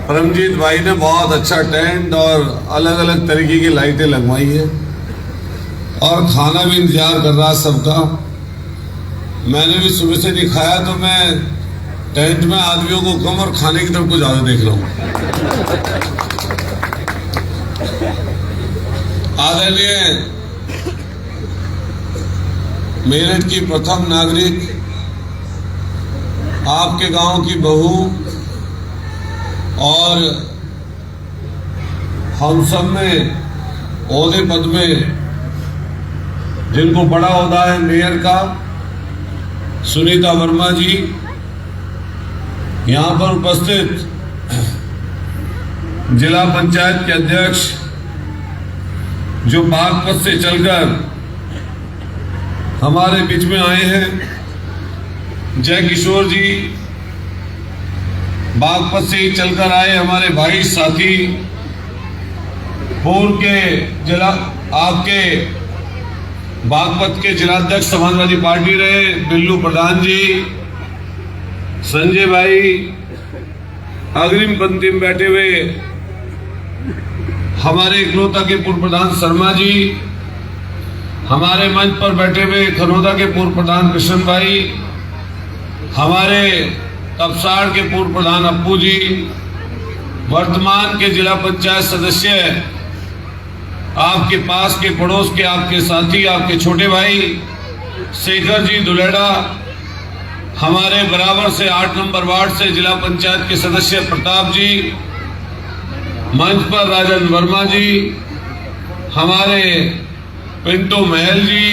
परमजीत भाई ने बहुत अच्छा टेंट और अलग अलग तरीके की लाइटें लगवाई है और खाना भी इंतजार कर रहा सबका। मैंने भी सुबह से नहीं खाया तो मैं टेंट में आदमियों को कम और खाने की तरफ को ज्यादा देख रहा हूं। आदरणीय मेरठ की प्रथम नागरिक, आपके गांव की बहू और हम सब में ओहदे पद में जिनको बड़ा ओहदा है मेयर का, सुनीता वर्मा जी, यहां पर उपस्थित जिला पंचायत के अध्यक्ष जो बागपत से चलकर हमारे बीच में आए हैं, जय किशोर जी, बागपत से ही चलकर आए हमारे भाई साथी, पूर्व के जिला आपके बागपत के जिलाध्यक्ष समाजवादी पार्टी रहे बिल्लू प्रधान जी, संजय भाई, अग्रिम पंक्ति में बैठे हुए हमारे इकलौता के पूर्व प्रधान शर्मा जी, हमारे मंच पर बैठे हुए खनौदा के पूर्व प्रधान कृष्ण भाई, हमारे तपसाड़ के पूर्व प्रधान अप्पू जी, वर्तमान के जिला पंचायत सदस्य, आपके पास के पड़ोस के आपके साथी, आपके छोटे भाई शेखर जी दुलेड़ा, हमारे बराबर से 8 नंबर वार्ड से जिला पंचायत के सदस्य प्रताप जी, मंच पर राजन वर्मा जी, हमारे पिंटू महल जी,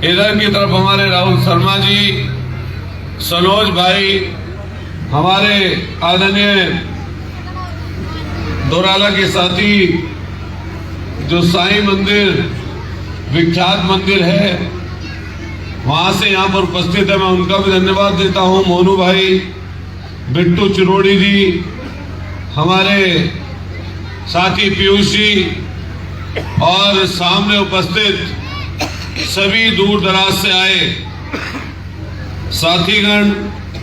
इधर की तरफ हमारे राहुल शर्मा जी, सनोज भाई, हमारे आदरणीय दोराला के साथी जो साईं मंदिर विख्यात मंदिर है वहां से यहां पर उपस्थित है, मैं उनका भी धन्यवाद देता हूं। मोनू भाई, बिट्टू चिरोड़ी जी, हमारे साथी पीयूष जी और सामने उपस्थित सभी दूर दराज से आए साथीगण,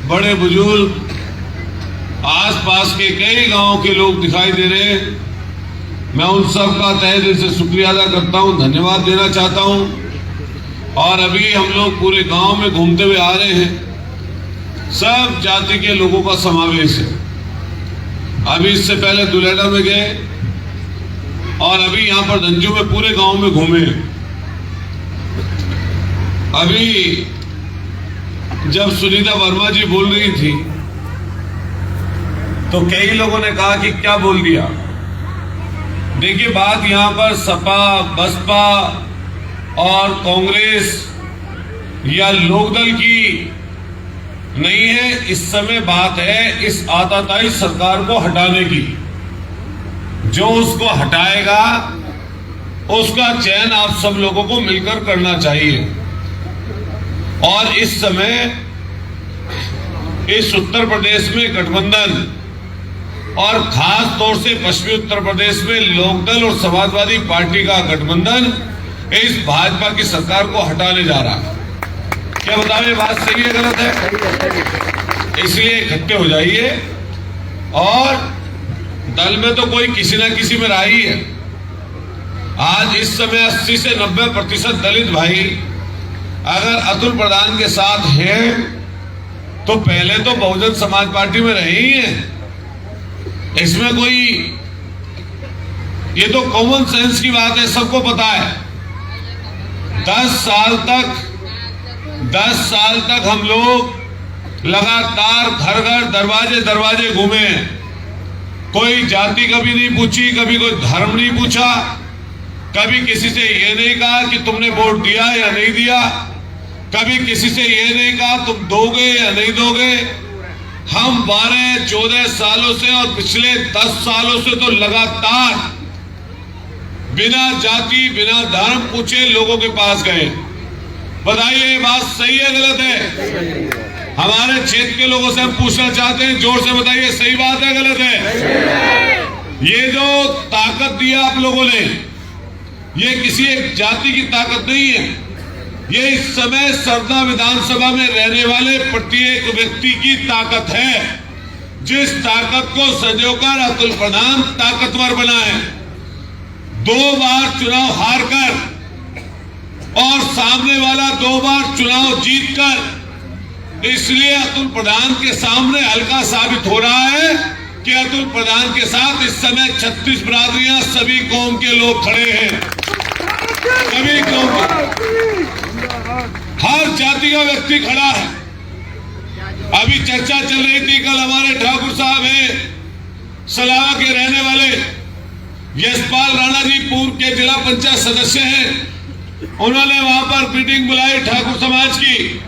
बड़े बुजुर्ग, आसपास के कई गांवों के लोग दिखाई दे रहे हैं। मैं उन सब का तहे दिल से शुक्रिया अदा करता हूं, धन्यवाद देना चाहता हूं। और अभी हम लोग पूरे गांव में घूमते हुए आ रहे हैं, सब जाति के लोगों का समावेश है। अभी इससे पहले दुलेड़ा में गए और अभी यहां पर धंजू में पूरे गांव में घूमे। अभी जब सुनीता वर्मा जी बोल रही थी तो कई लोगों ने कहा कि क्या बोल दिया। देखिए, बात यहां पर सपा, बसपा और कांग्रेस या लोकदल की नहीं है। इस समय बात है इस आताताई सरकार को हटाने की। जो उसको हटाएगा उसका चयन आप सब लोगों को मिलकर करना चाहिए। और इस समय इस उत्तर प्रदेश में गठबंधन और खास तौर से पश्चिमी उत्तर प्रदेश में लोकदल और समाजवादी पार्टी का गठबंधन इस भाजपा की सरकार को हटाने जा रहा है। क्या बताओ, ये बात सही है गलत है? इसलिए इकट्ठे हो जाइए। और दल में तो कोई किसी ना किसी में रहा ही है। आज इस समय 80 से 90% दलित भाई अगर अतुल प्रधान के साथ हैं तो पहले तो बहुजन समाज पार्टी में रहे ही हैं। इसमें कोई, ये तो कॉमन सेंस की बात है, सबको पता है। 10 साल तक हम लोग लगातार घर घर दरवाजे दरवाजे घूमे, कोई जाति कभी नहीं पूछी, कभी कोई धर्म नहीं पूछा, कभी किसी से ये नहीं कहा कि तुमने वोट दिया या नहीं दिया, कभी किसी से ये नहीं कहा तुम दोगे या नहीं दोगे। हम 12-14 सालों से और पिछले 10 सालों से तो लगातार बिना जाति बिना धर्म पूछे लोगों के पास गए। बताइए, ये बात सही है गलत है? हमारे क्षेत्र के लोगों से हम पूछना चाहते हैं, जोर से बताइए, सही बात है गलत है? ये जो ताकत दिया आप लोगों ने, ये किसी एक जाति की ताकत नहीं है। ये इस समय सरना विधानसभा में रहने वाले प्रत्येक व्यक्ति की ताकत है। जिस ताकत को संजोकर अतुल प्रधान ताकतवर बनाए, 2 बार चुनाव हारकर और सामने वाला 2 बार चुनाव जीतकर, इसलिए अतुल प्रधान के सामने हल्का साबित हो रहा है कि अतुल प्रधान के साथ इस समय 36 बिरादरियां, सभी कौम के लोग खड़े हैं। सभी कौम के, हर जाति का व्यक्ति खड़ा है। अभी चर्चा चल रही थी, कल हमारे ठाकुर साहब हैं सलावा के रहने वाले यशपाल राणा जी, पूर्व के जिला पंचायत सदस्य हैं, उन्होंने वहां पर मीटिंग बुलाई ठाकुर समाज की,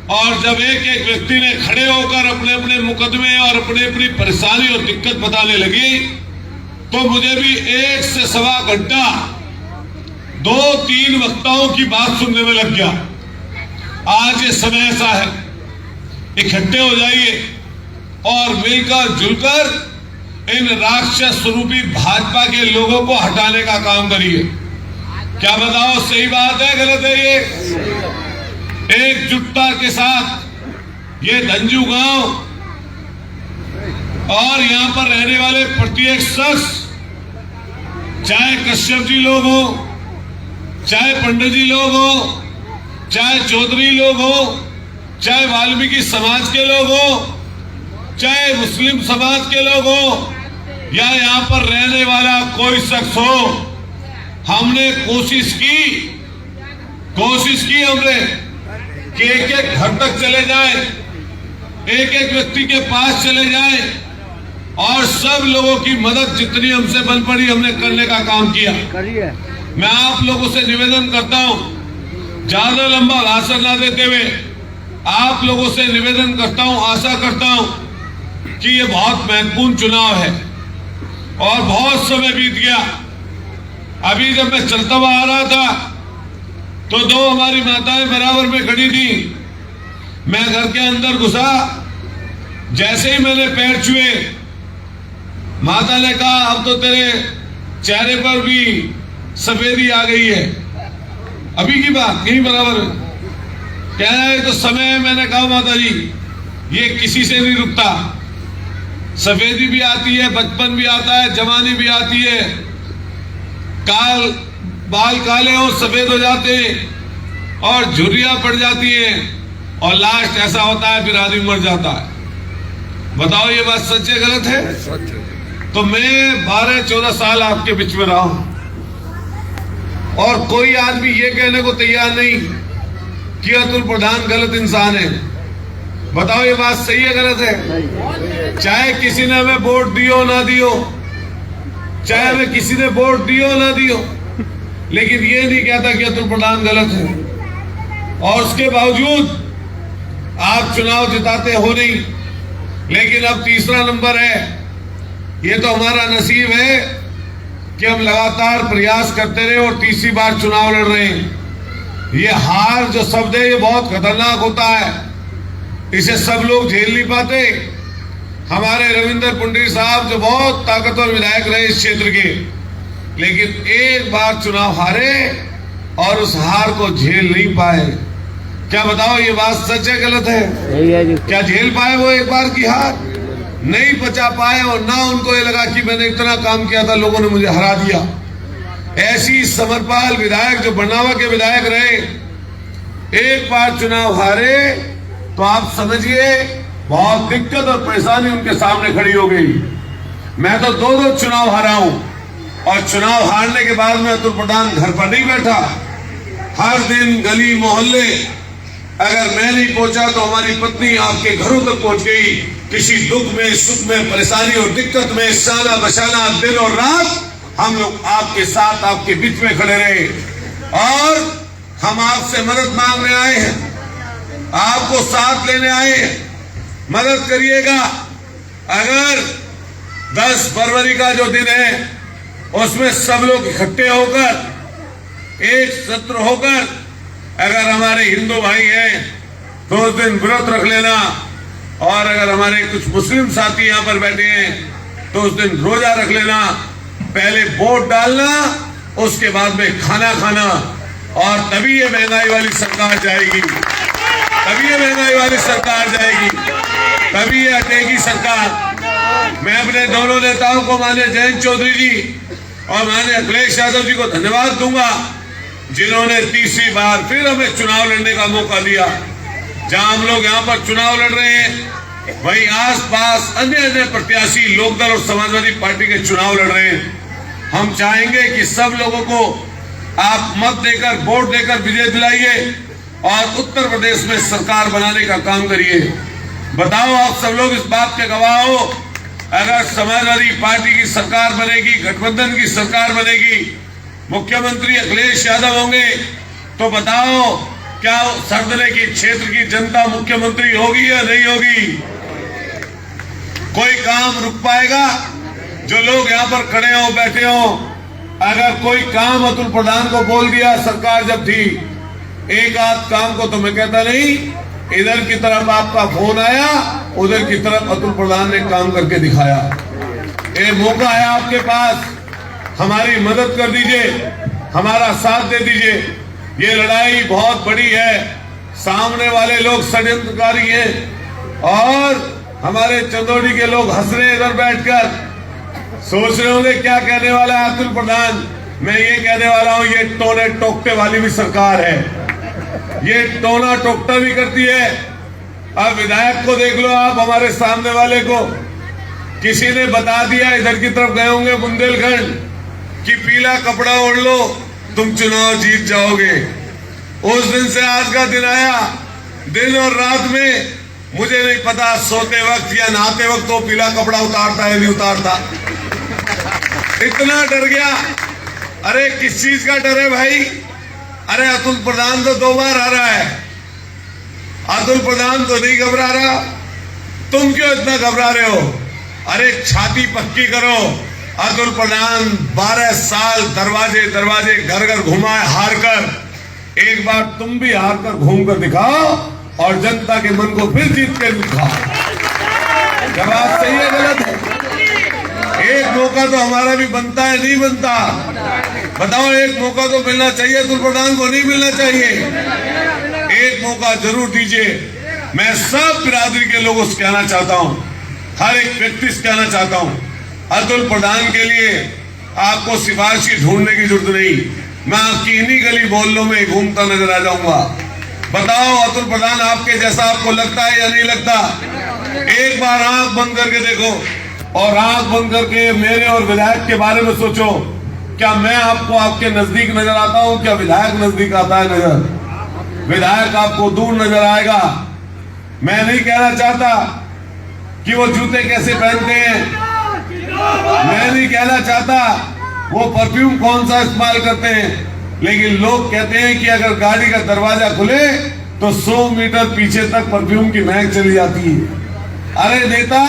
और जब एक एक व्यक्ति ने खड़े होकर अपने अपने मुकदमे और अपनी अपनी परेशानी और दिक्कत बताने लगी, तो मुझे भी 1 से सवा घंटा 2-3 वक्ताओं की बात सुनने में लग गया। आज ये समय ऐसा है, इकट्ठे हो जाइए और मिलकर जुलकर इन राक्षस स्वरूपी भाजपा के लोगों को हटाने का काम करिए। क्या बताओ, सही बात है गलत है? ये एकजुटता के साथ ये धंजू गांव और यहां पर रहने वाले प्रत्येक शख्स, चाहे कश्यप जी लोग हो, चाहे पंडित जी लोग हो, चाहे चौधरी लोग हो, चाहे वाल्मीकि समाज के लोग हो, चाहे मुस्लिम समाज के लोग हो, या यहां पर रहने वाला कोई शख्स हो, हमने कोशिश की हमने कि एक एक घर तक चले जाए, एक एक व्यक्ति के पास चले जाए और सब लोगों की मदद जितनी हमसे बन पड़ी हमने करने का काम किया। मैं आप लोगों से निवेदन करता हूं, ज्यादा लंबा भाषण ना देते हुए आप लोगों से निवेदन करता हूं, आशा करता हूं कि ये बहुत महत्वपूर्ण चुनाव है और बहुत समय बीत गया। अभी जब मैं चलता हुआ आ रहा था तो 2 हमारी माताएं बराबर में खड़ी थी। मैं घर के अंदर घुसा, जैसे ही मैंने पैर छुए, माता ने कहा अब तो तेरे चेहरे पर भी सफेदी आ गई है। अभी की बात यही बराबर कह रहा है, तो समय है। मैंने कहा माता जी ये किसी से नहीं रुकता, सफेदी भी आती है, बचपन भी आता है, जवानी भी आती है, बाल काले हो सफेद हो जाते हैं और झुर्रियां पड़ जाती हैं और लास्ट ऐसा होता है फिर आदमी मर जाता है। बताओ ये बात सच है गलत है? तो मैं 12-14 साल आपके बीच में रहा हूं और कोई आदमी ये कहने को तैयार नहीं कि अतुल प्रधान गलत इंसान है। बताओ ये बात सही है गलत है? चाहे किसी ने हमें वोट दियो ना दियो, चाहे हमें किसी ने वोट दियो ना दियो, लेकिन ये नहीं कहता कि अतुल प्रधान गलत है। और उसके बावजूद आप चुनाव जिताते हो नहीं। लेकिन अब तीसरा नंबर है, ये तो हमारा नसीब है कि हम लगातार प्रयास करते रहे और तीसरी बार चुनाव लड़ रहे हैं। ये हार जो शब्द है ये बहुत खतरनाक होता है, इसे सब लोग झेल नहीं पाते। हमारे रविंद्र पुंडरी साहब जो बहुत ताकतवर विधायक रहे इस क्षेत्र के, लेकिन एक बार चुनाव हारे और उस हार को झेल नहीं पाए। क्या बताओ ये बात सच है गलत है? क्या झेल पाए वो एक बार की हार? नहीं बचा पाए और ना उनको ये लगा कि मैंने इतना काम किया था, लोगों ने मुझे हरा दिया। ऐसी समरपाल विधायक जो बरनावा के विधायक रहे, एक बार चुनाव हारे तो आप समझिए बहुत दिक्कत और परेशानी उनके सामने खड़ी हो गई। मैं तो 2 चुनाव हारा हूं और चुनाव हारने के बाद में अतुल प्रधान घर पर नहीं बैठा। हर दिन गली मोहल्ले अगर मैं नहीं पहुंचा तो हमारी पत्नी आपके घरों तक पहुंच गई। किसी दुख में, सुख में, परेशानी और दिक्कत में साला बशाना दिन और रात हम लोग आपके साथ, आपके बीच में खड़े रहे और हम आपसे मदद मांगने आए हैं, आपको साथ लेने आए हैं। मदद करिएगा। अगर 10 फरवरी का जो दिन है उसमें सब लोग इकट्ठे होकर एक सत्र होकर, अगर हमारे हिंदू भाई हैं तो उस दिन व्रत रख लेना, और अगर हमारे कुछ मुस्लिम साथी यहाँ पर बैठे हैं तो उस दिन रोजा रख लेना। पहले वोट डालना, उसके बाद में खाना खाना, और तभी ये महंगाई वाली सरकार जाएगी, तभी ये महंगाई वाली सरकार जाएगी। तभी ये हटेगी सरकार। मैं अपने दोनों नेताओं को माननीय जयंत चौधरी जी और माननीय अखिलेश यादव जी को धन्यवाद दूंगा, जिन्होंने तीसरी बार फिर हमें चुनाव लड़ने का मौका दिया। जहां हम लोग यहाँ पर चुनाव लड़ रहे हैं, वहीं आसपास अन्य प्रत्याशी लोकदल और समाजवादी पार्टी के चुनाव लड़ रहे हैं। हम चाहेंगे कि सब लोगों को आप मत देकर, वोट देकर विजय दिलाइए और उत्तर प्रदेश में सरकार बनाने का काम करिए। बताओ, आप सब लोग इस बात के गवाह हो, अगर समाजवादी पार्टी की सरकार बनेगी, गठबंधन की सरकार बनेगी, मुख्यमंत्री अखिलेश यादव होंगे, तो बताओ क्या सरदले की क्षेत्र की जनता मुख्यमंत्री होगी या नहीं होगी? कोई काम रुक पाएगा? जो लोग यहाँ पर खड़े हो, बैठे हो, अगर कोई काम अतुल प्रधान को बोल दिया सरकार जब थी, एक आध काम को तो मैं कहता नहीं, इधर की तरफ आपका फोन आया, उधर की तरफ अतुल प्रधान ने काम करके दिखाया। ये मौका है आपके पास, हमारी मदद कर दीजिए, हमारा साथ दे दीजिए। ये लड़ाई बहुत बड़ी है, सामने वाले लोग षड्यंत्रकारी हैं और हमारे चंदौली के लोग हंस रहे इधर बैठकर, सोच रहे होंगे क्या कहने वाला है अतुल प्रधान। मैं ये कहने वाला हूं, ये टोने टोकते वाली भी सरकार है, ये टोना टोकता भी करती है। अब विधायक को देख लो आप, हमारे सामने वाले को किसी ने बता दिया, इधर की तरफ गए होंगे बुंदेलखंड, कि पीला कपड़ा ओढ़ लो तुम चुनाव जीत जाओगे। उस दिन से आज का दिन आया, दिन और रात में मुझे नहीं पता सोते वक्त या नहाते वक्त तो पीला कपड़ा उतारता है नहीं उतारता, इतना डर गया। अरे किस चीज का डर है भाई? अरे अतुल प्रधान तो 2 बार आ रहा है, अतुल प्रधान तो नहीं घबरा रहा, तुम क्यों इतना घबरा रहे हो? अरे छाती पक्की करो। अतुल प्रधान 12 साल दरवाजे दरवाजे घर घर घुमाए हार कर, एक बार तुम भी हार कर घूम कर दिखाओ और जनता के मन को फिर जीत कर दिखाओ। क्या बात सही है गलत है? एक मौका तो हमारा भी बनता है, नहीं बनता? बताओ, एक मौका तो मिलना चाहिए अतुल प्रधान को, नहीं मिलना चाहिए? एक मौका जरूर दीजिए। मैं सब बिरादरी के लोगों से कहना चाहता हूं, हर एक व्यक्ति से कहना चाहता हूं, अतुल प्रधान के लिए आपको सिफारिश की ढूंढने की जरूरत नहीं, मैं आपकी इन्हीं गली मोहल्लों में घूमता नजर आ जाऊंगा। बताओ, अतुल प्रधान आपके जैसा आपको लगता है या नहीं लगता? एक बार आंख बंद करके देखो और आंख बंद करके मेरे और विधायक के बारे में सोचो। क्या मैं आपको आपके नजदीक नजर आता हूं? क्या विधायक नजदीक आता है नजर? विधायक आपको दूर नजर आएगा। मैं नहीं कहना चाहता कि वो जूते कैसे पहनते हैं, मैं नहीं कहना चाहता वो परफ्यूम कौन सा इस्तेमाल करते हैं, लेकिन लोग कहते हैं कि अगर गाड़ी का दरवाजा खुले तो 100 मीटर पीछे तक परफ्यूम की महक चली जाती है। अरे नेता,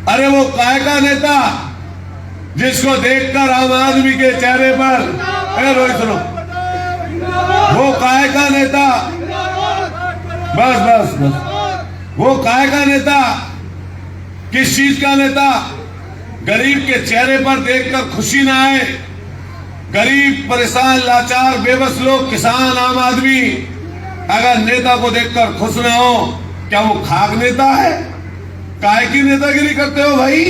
अरे वो काय का नेता जिसको देखकर आम आदमी के चेहरे पर, अरे रोहित सुनो, वो काय का नेता, बस बस बस, वो काय का नेता, किस चीज का नेता? गरीब के चेहरे पर देखकर खुशी ना आए, गरीब परेशान लाचार बेबस लोग, किसान, आम आदमी अगर नेता को देखकर खुश ना हो, क्या वो खाक नेता है? काय की नेतागिरी करते हो भाई?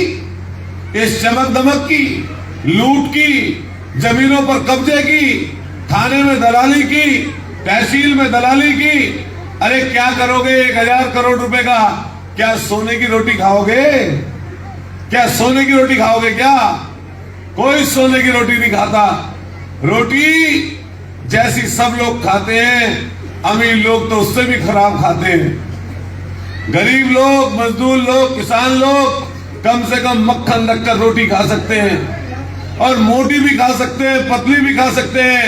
इस चमक दमक की, लूट की, जमीनों पर कब्जे की, थाने में दलाली की, तहसील में दलाली की। अरे क्या करोगे 1000 करोड़ रुपए का? क्या सोने की रोटी खाओगे? क्या सोने की रोटी खाओगे? क्या कोई सोने की रोटी नहीं खाता। रोटी जैसी सब लोग खाते हैं, अमीर लोग तो उससे भी खराब खाते हैं। गरीब लोग, मजदूर लोग, किसान लोग कम से कम मक्खन रखकर रोटी खा सकते हैं और मोटी भी खा सकते हैं, पतली भी खा सकते हैं,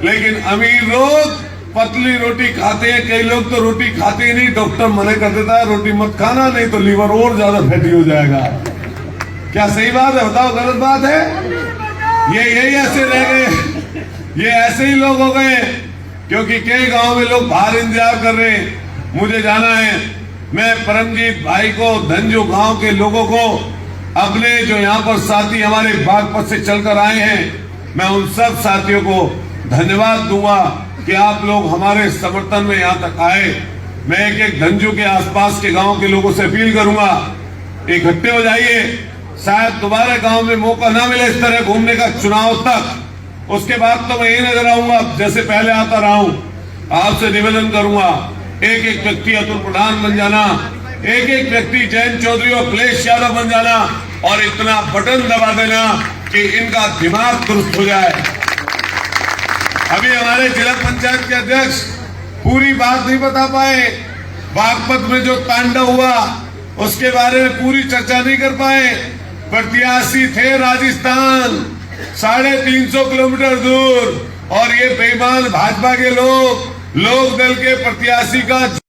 लेकिन अमीर लोग पतली रोटी खाते हैं। कई लोग तो रोटी खाते ही नहीं, डॉक्टर मना कर देता है रोटी मत खाना, नहीं तो लीवर और ज्यादा फैटी हो जाएगा। क्या सही बात है? बताओ गलत बात है? ये यही ऐसे रह गए, ये ऐसे ही लोग हो गए, क्योंकि कई गांव में लोग बाहर इंतजार कर रहे हैं, मुझे जाना है। मैं परमजीत भाई को, धनजू गांव के लोगों को, अपने जो यहाँ पर साथी हमारे बागपत से चलकर आए हैं, मैं उन सब साथियों को धन्यवाद दूंगा कि आप लोग हमारे समर्थन में यहाँ तक आए। मैं एक एक धंजू के आसपास के गांव के लोगों से अपील करूंगा, इकट्ठे हो जाइए। शायद दोबारा गांव में मौका ना मिले इस तरह घूमने का चुनाव तक। उसके बाद तो मैं यही नजर आऊंगा जैसे पहले आता रहा हूं। आपसे निवेदन करूंगा, एक एक व्यक्ति अतुल प्रधान बन जाना, एक एक व्यक्ति जयंत चौधरी और अखिलेश यादव बन जाना और इतना बटन दबा देना कि इनका दिमाग दुरुस्त हो जाए। अभी हमारे जिला पंचायत के अध्यक्ष पूरी बात नहीं बता पाए, बागपत में जो तांडव हुआ उसके बारे में पूरी चर्चा नहीं कर पाए। प्रत्याशी थे राजस्थान 350 किलोमीटर दूर और ये बेईमान भाजपा के लोग दल के प्रत्याशी का